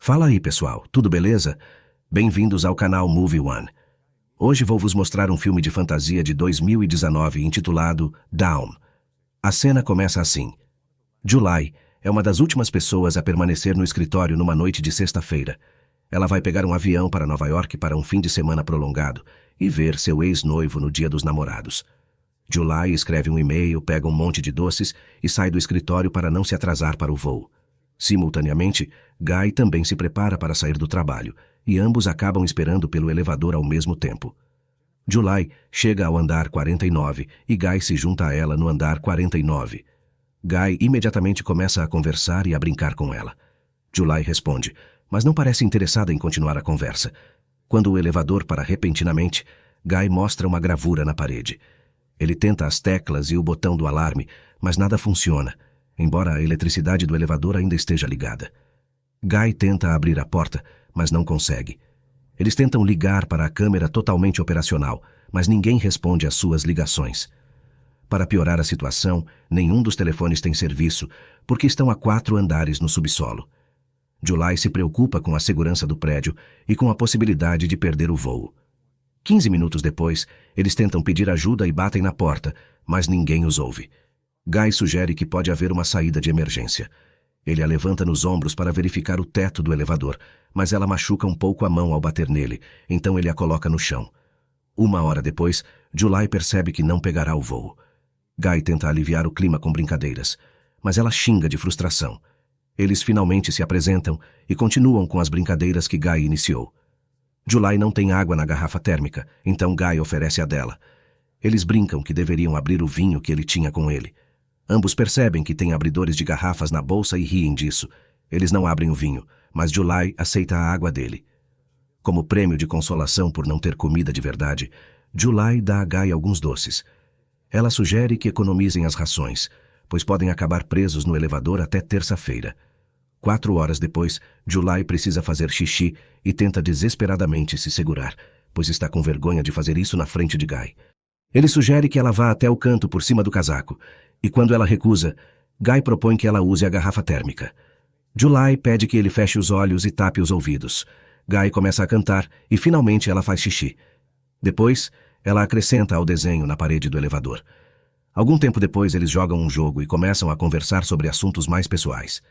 Fala aí, pessoal, tudo beleza? Bem-vindos ao canal Movie One. Hoje vou vos mostrar um filme de fantasia de 2019 intitulado Down. A cena começa assim. July é uma das últimas pessoas a permanecer no escritório numa noite de sexta-feira. Ela vai pegar um avião para Nova York para um fim de semana prolongado e ver seu ex-noivo no Dia dos Namorados. July escreve um e-mail, pega um monte de doces e sai do escritório para não se atrasar para o voo. Simultaneamente, Guy também se prepara para sair do trabalho, e ambos acabam esperando pelo elevador ao mesmo tempo. July chega ao andar 49 e Guy se junta a ela no andar 49. Guy imediatamente começa a conversar e a brincar com ela. July responde, mas não parece interessada em continuar a conversa. Quando o elevador para repentinamente, Guy mostra uma gravura na parede. Ele tenta as teclas e o botão do alarme, mas nada funciona, embora a eletricidade do elevador ainda esteja ligada. Guy tenta abrir a porta, mas não consegue. Eles tentam ligar para a câmera totalmente operacional, mas ninguém responde às suas ligações. Para piorar a situação, nenhum dos telefones tem serviço, porque estão a 4 andares no subsolo. July se preocupa com a segurança do prédio e com a possibilidade de perder o voo. 15 minutos depois, eles tentam pedir ajuda e batem na porta, mas ninguém os ouve. Guy sugere que pode haver uma saída de emergência. Ele a levanta nos ombros para verificar o teto do elevador, mas ela machuca um pouco a mão ao bater nele, então ele a coloca no chão. 1 hora depois, July percebe que não pegará o voo. Guy tenta aliviar o clima com brincadeiras, mas ela xinga de frustração. Eles finalmente se apresentam e continuam com as brincadeiras que Guy iniciou. July não tem água na garrafa térmica, então Guy oferece a dela. Eles brincam que deveriam abrir o vinho que ele tinha com ele. Ambos percebem que tem abridores de garrafas na bolsa e riem disso. Eles não abrem o vinho, mas July aceita a água dele. Como prêmio de consolação por não ter comida de verdade, July dá a Guy alguns doces. Ela sugere que economizem as rações, pois podem acabar presos no elevador até terça-feira. 4 horas depois, July precisa fazer xixi e tenta desesperadamente se segurar, pois está com vergonha de fazer isso na frente de Guy. Ele sugere que ela vá até o canto por cima do casaco, e quando ela recusa, Guy propõe que ela use a garrafa térmica. July pede que ele feche os olhos e tape os ouvidos. Guy começa a cantar e finalmente ela faz xixi. Depois, ela acrescenta ao desenho na parede do elevador. Algum tempo depois, eles jogam um jogo e começam a conversar sobre assuntos mais pessoais.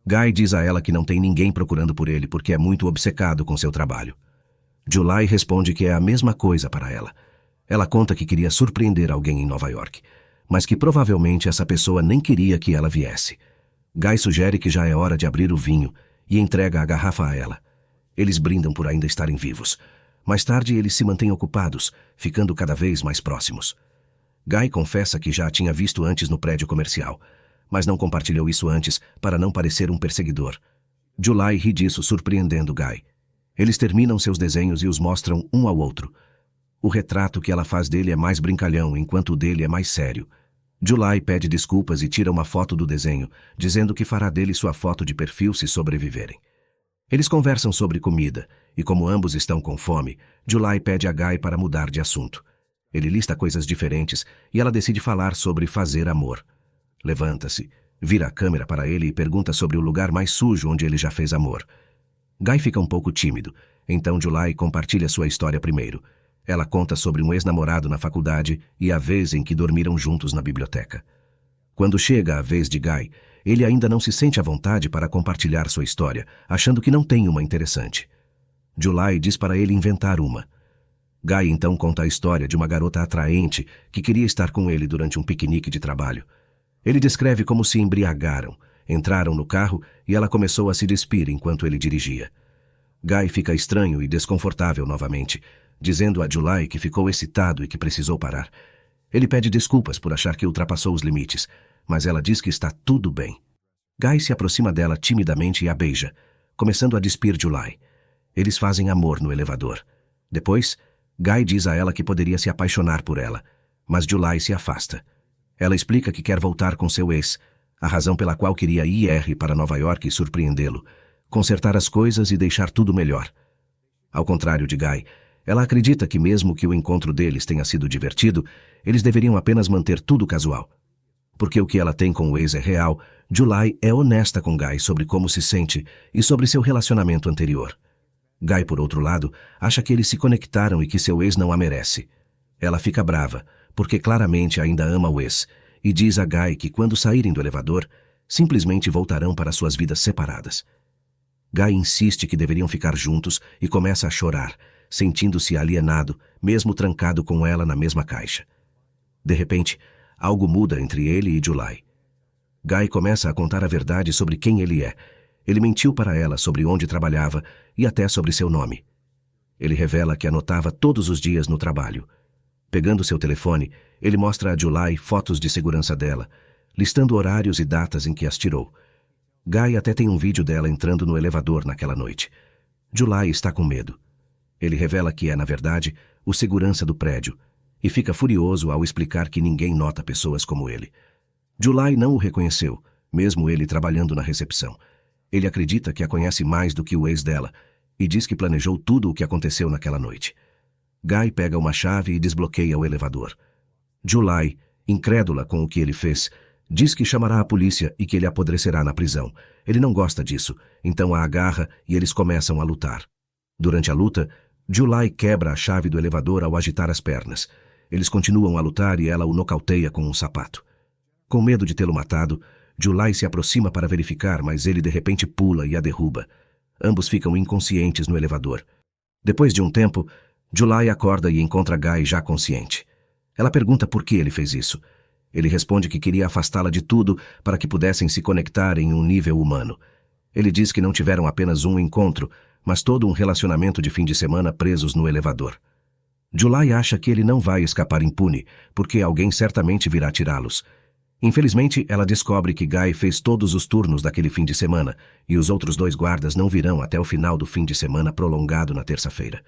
Guy diz a ela que não tem ninguém procurando por ele porque é muito obcecado com seu trabalho. July responde que é a mesma coisa para ela. Ela conta que queria surpreender alguém em Nova York, mas que provavelmente essa pessoa nem queria que ela viesse. Guy sugere que já é hora de abrir o vinho e entrega a garrafa a ela. Eles brindam por ainda estarem vivos. Mais tarde, eles se mantêm ocupados, ficando cada vez mais próximos. Guy confessa que já a tinha visto antes no prédio comercial, mas não compartilhou isso antes para não parecer um perseguidor. July ri disso, surpreendendo Guy. Eles terminam seus desenhos e os mostram um ao outro. O retrato que ela faz dele é mais brincalhão, enquanto o dele é mais sério. July pede desculpas e tira uma foto do desenho, dizendo que fará dele sua foto de perfil se sobreviverem. Eles conversam sobre comida, e como ambos estão com fome, July pede a Guy para mudar de assunto. Ele lista coisas diferentes e ela decide falar sobre fazer amor. Levanta-se, vira a câmera para ele e pergunta sobre o lugar mais sujo onde ele já fez amor. Guy fica um pouco tímido, então July compartilha sua história primeiro. Ela conta sobre um ex-namorado na faculdade e a vez em que dormiram juntos na biblioteca. Quando chega a vez de Guy, ele ainda não se sente à vontade para compartilhar sua história, achando que não tem uma interessante. July diz para ele inventar uma. Guy então conta a história de uma garota atraente que queria estar com ele durante um piquenique de trabalho. Ele descreve como se embriagaram, entraram no carro e ela começou a se despir enquanto ele dirigia. Guy fica estranho e desconfortável novamente, dizendo a July que ficou excitado e que precisou parar. Ele pede desculpas por achar que ultrapassou os limites, mas ela diz que está tudo bem. Guy se aproxima dela timidamente e a beija, começando a despir July. Eles fazem amor no elevador. Depois, Guy diz a ela que poderia se apaixonar por ela, mas July se afasta. Ela explica que quer voltar com seu ex, a razão pela qual queria ir para Nova York e surpreendê-lo, consertar as coisas e deixar tudo melhor. Ao contrário de Guy, ela acredita que mesmo que o encontro deles tenha sido divertido, eles deveriam apenas manter tudo casual. Porque o que ela tem com o ex é real, July é honesta com Guy sobre como se sente e sobre seu relacionamento anterior. Guy, por outro lado, acha que eles se conectaram e que seu ex não a merece. Ela fica brava, porque claramente ainda ama o ex, e diz a Guy que quando saírem do elevador, simplesmente voltarão para suas vidas separadas. Guy insiste que deveriam ficar juntos e começa a chorar, sentindo-se alienado, mesmo trancado com ela na mesma caixa. De repente, algo muda entre ele e July. Guy começa a contar a verdade sobre quem ele é. Ele mentiu para ela sobre onde trabalhava e até sobre seu nome. Ele revela que anotava todos os dias no trabalho. Pegando seu telefone, ele mostra a July fotos de segurança dela, listando horários e datas em que as tirou. Guy até tem um vídeo dela entrando no elevador naquela noite. July está com medo. Ele revela que é, na verdade, o segurança do prédio, e fica furioso ao explicar que ninguém nota pessoas como ele. July não o reconheceu, mesmo ele trabalhando na recepção. Ele acredita que a conhece mais do que o ex dela, e diz que planejou tudo o que aconteceu naquela noite. Guy pega uma chave e desbloqueia o elevador. July, incrédula com o que ele fez, diz que chamará a polícia e que ele apodrecerá na prisão. Ele não gosta disso, então a agarra e eles começam a lutar. Durante a luta, July quebra a chave do elevador ao agitar as pernas. Eles continuam a lutar e ela o nocauteia com um sapato. Com medo de tê-lo matado, July se aproxima para verificar, mas ele de repente pula e a derruba. Ambos ficam inconscientes no elevador. Depois de um tempo, July acorda e encontra Guy já consciente. Ela pergunta por que ele fez isso. Ele responde que queria afastá-la de tudo para que pudessem se conectar em um nível humano. Ele diz que não tiveram apenas um encontro, mas todo um relacionamento de fim de semana presos no elevador. July acha que ele não vai escapar impune, porque alguém certamente virá tirá-los. Infelizmente, ela descobre que Guy fez todos os turnos daquele fim de semana, e os outros 2 guardas não virão até o final do fim de semana prolongado na terça-feira.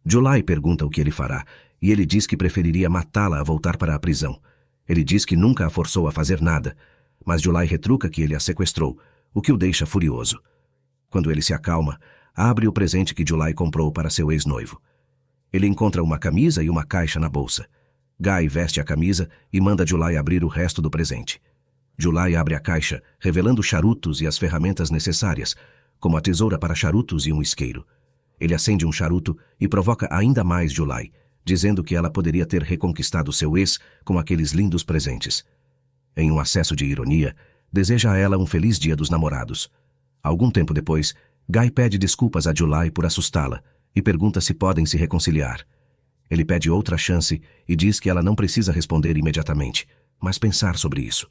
July pergunta o que ele fará, e ele diz que preferiria matá-la a voltar para a prisão. Ele diz que nunca a forçou a fazer nada, mas July retruca que ele a sequestrou, o que o deixa furioso. Quando ele se acalma, abre o presente que July comprou para seu ex-noivo. Ele encontra uma camisa e uma caixa na bolsa. Guy veste a camisa e manda July abrir o resto do presente. July abre a caixa, revelando charutos e as ferramentas necessárias, como a tesoura para charutos e um isqueiro. Ele acende um charuto e provoca ainda mais July, dizendo que ela poderia ter reconquistado seu ex com aqueles lindos presentes. Em um acesso de ironia, deseja a ela um feliz dia dos namorados. Algum tempo depois, Guy pede desculpas a July por assustá-la e pergunta se podem se reconciliar. Ele pede outra chance e diz que ela não precisa responder imediatamente, mas pensar sobre isso.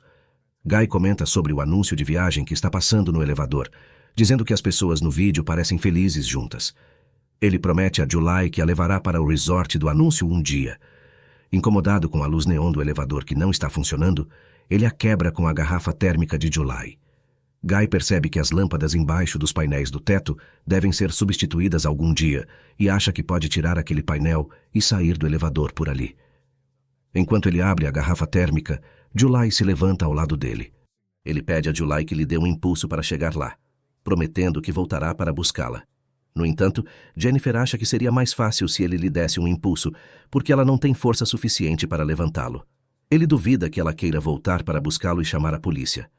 Guy comenta sobre o anúncio de viagem que está passando no elevador, dizendo que as pessoas no vídeo parecem felizes juntas. Ele promete a July que a levará para o resort do anúncio um dia. Incomodado com a luz neon do elevador que não está funcionando, ele a quebra com a garrafa térmica de July. Guy percebe que as lâmpadas embaixo dos painéis do teto devem ser substituídas algum dia e acha que pode tirar aquele painel e sair do elevador por ali. Enquanto ele abre a garrafa térmica, July se levanta ao lado dele. Ele pede a July que lhe dê um impulso para chegar lá, prometendo que voltará para buscá-la. No entanto, Jennifer acha que seria mais fácil se ele lhe desse um impulso, porque ela não tem força suficiente para levantá-lo. Ele duvida que ela queira voltar para buscá-lo e chamar a polícia.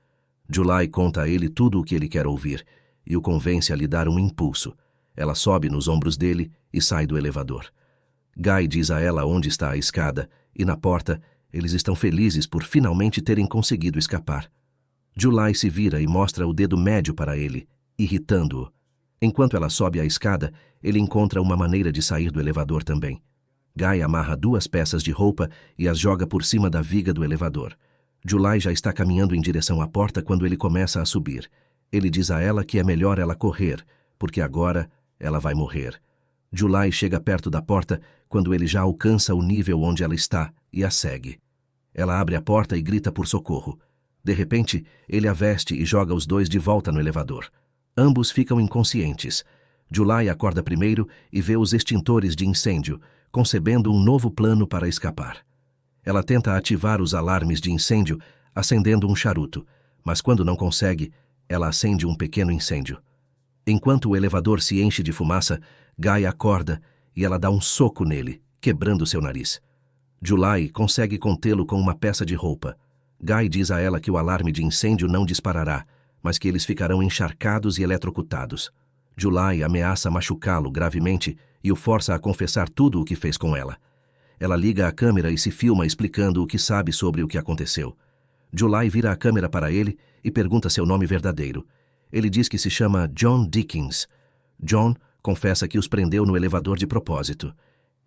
July conta a ele tudo o que ele quer ouvir e o convence a lhe dar um impulso. Ela sobe nos ombros dele e sai do elevador. Guy diz a ela onde está a escada e, na porta, eles estão felizes por finalmente terem conseguido escapar. July se vira e mostra o dedo médio para ele, irritando-o. Enquanto ela sobe a escada, ele encontra uma maneira de sair do elevador também. Guy amarra 2 peças de roupa e as joga por cima da viga do elevador. July já está caminhando em direção à porta quando ele começa a subir. Ele diz a ela que é melhor ela correr, porque agora ela vai morrer. July chega perto da porta quando ele já alcança o nível onde ela está e a segue. Ela abre a porta e grita por socorro. De repente, ele a veste e joga os 2 de volta no elevador. Ambos ficam inconscientes. July acorda primeiro e vê os extintores de incêndio, concebendo um novo plano para escapar. Ela tenta ativar os alarmes de incêndio, acendendo um charuto, mas quando não consegue, ela acende um pequeno incêndio. Enquanto o elevador se enche de fumaça, Guy acorda e ela dá um soco nele, quebrando seu nariz. July consegue contê-lo com uma peça de roupa. Guy diz a ela que o alarme de incêndio não disparará, mas que eles ficarão encharcados e eletrocutados. July ameaça machucá-lo gravemente e o força a confessar tudo o que fez com ela. Ela liga a câmera e se filma explicando o que sabe sobre o que aconteceu. July vira a câmera para ele e pergunta seu nome verdadeiro. Ele diz que se chama John Dickens. John confessa que os prendeu no elevador de propósito.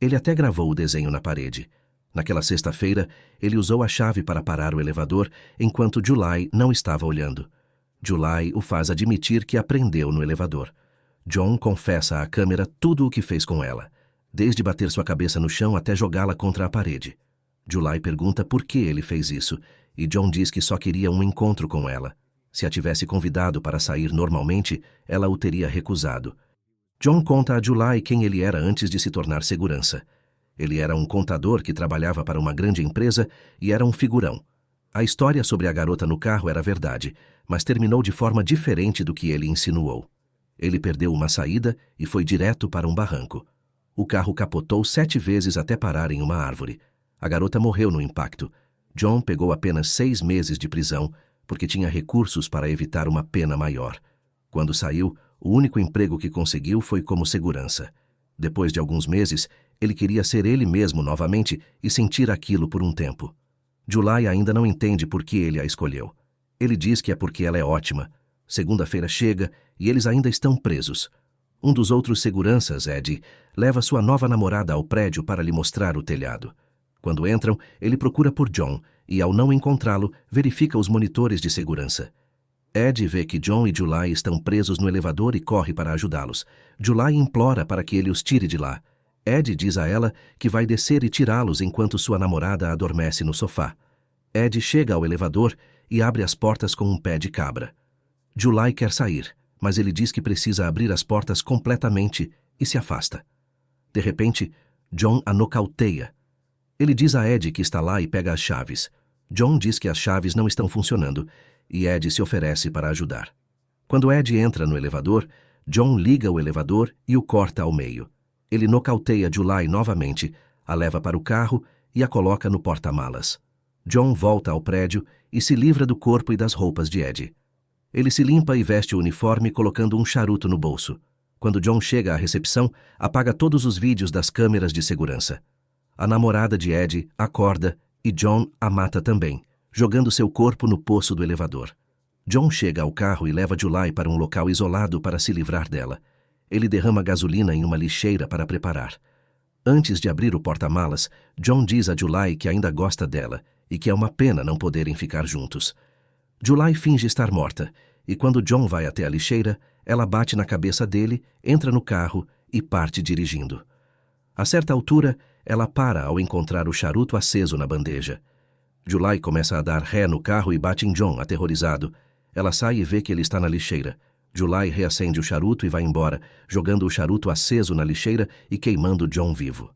Ele até gravou o desenho na parede. Naquela sexta-feira, ele usou a chave para parar o elevador enquanto July não estava olhando. July o faz admitir que a prendeu no elevador. John confessa à câmera tudo o que fez com ela, desde bater sua cabeça no chão até jogá-la contra a parede. July pergunta por que ele fez isso, e John diz que só queria um encontro com ela. Se a tivesse convidado para sair normalmente, ela o teria recusado. John conta a July quem ele era antes de se tornar segurança. Ele era um contador que trabalhava para uma grande empresa e era um figurão. A história sobre a garota no carro era verdade, mas terminou de forma diferente do que ele insinuou. Ele perdeu uma saída e foi direto para um barranco. O carro capotou 7 vezes até parar em uma árvore. A garota morreu no impacto. John pegou apenas 6 meses de prisão, porque tinha recursos para evitar uma pena maior. Quando saiu, o único emprego que conseguiu foi como segurança. Depois de alguns meses, ele queria ser ele mesmo novamente e sentir aquilo por um tempo. July ainda não entende por que ele a escolheu. Ele diz que é porque ela é ótima. Segunda-feira chega e eles ainda estão presos. Um dos outros seguranças, Ed, leva sua nova namorada ao prédio para lhe mostrar o telhado. Quando entram, ele procura por John e, ao não encontrá-lo, verifica os monitores de segurança. Ed vê que John e July estão presos no elevador e corre para ajudá-los. July implora para que ele os tire de lá. Ed diz a ela que vai descer e tirá-los enquanto sua namorada adormece no sofá. Ed chega ao elevador e abre as portas com um pé de cabra. July quer sair, mas ele diz que precisa abrir as portas completamente e se afasta. De repente, John a nocauteia. Ele diz a Ed que está lá e pega as chaves. John diz que as chaves não estão funcionando e Ed se oferece para ajudar. Quando Ed entra no elevador, John liga o elevador e o corta ao meio. Ele nocauteia July novamente, a leva para o carro e a coloca no porta-malas. John volta ao prédio e se livra do corpo e das roupas de Ed. Ele se limpa e veste o uniforme colocando um charuto no bolso. Quando John chega à recepção, apaga todos os vídeos das câmeras de segurança. A namorada de Ed acorda e John a mata também, jogando seu corpo no poço do elevador. John chega ao carro e leva July para um local isolado para se livrar dela. Ele derrama gasolina em uma lixeira para preparar. Antes de abrir o porta-malas, John diz a July que ainda gosta dela e que é uma pena não poderem ficar juntos. July finge estar morta, e quando John vai até a lixeira, ela bate na cabeça dele, entra no carro e parte dirigindo. A certa altura, ela para ao encontrar o charuto aceso na bandeja. July começa a dar ré no carro e bate em John, aterrorizado. Ela sai e vê que ele está na lixeira. July reacende o charuto e vai embora, jogando o charuto aceso na lixeira e queimando John vivo.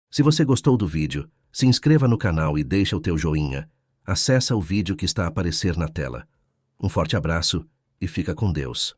Se você gostou do vídeo, se inscreva no canal e deixa o teu joinha. Acessa o vídeo que está a aparecer na tela. Um forte abraço e fica com Deus.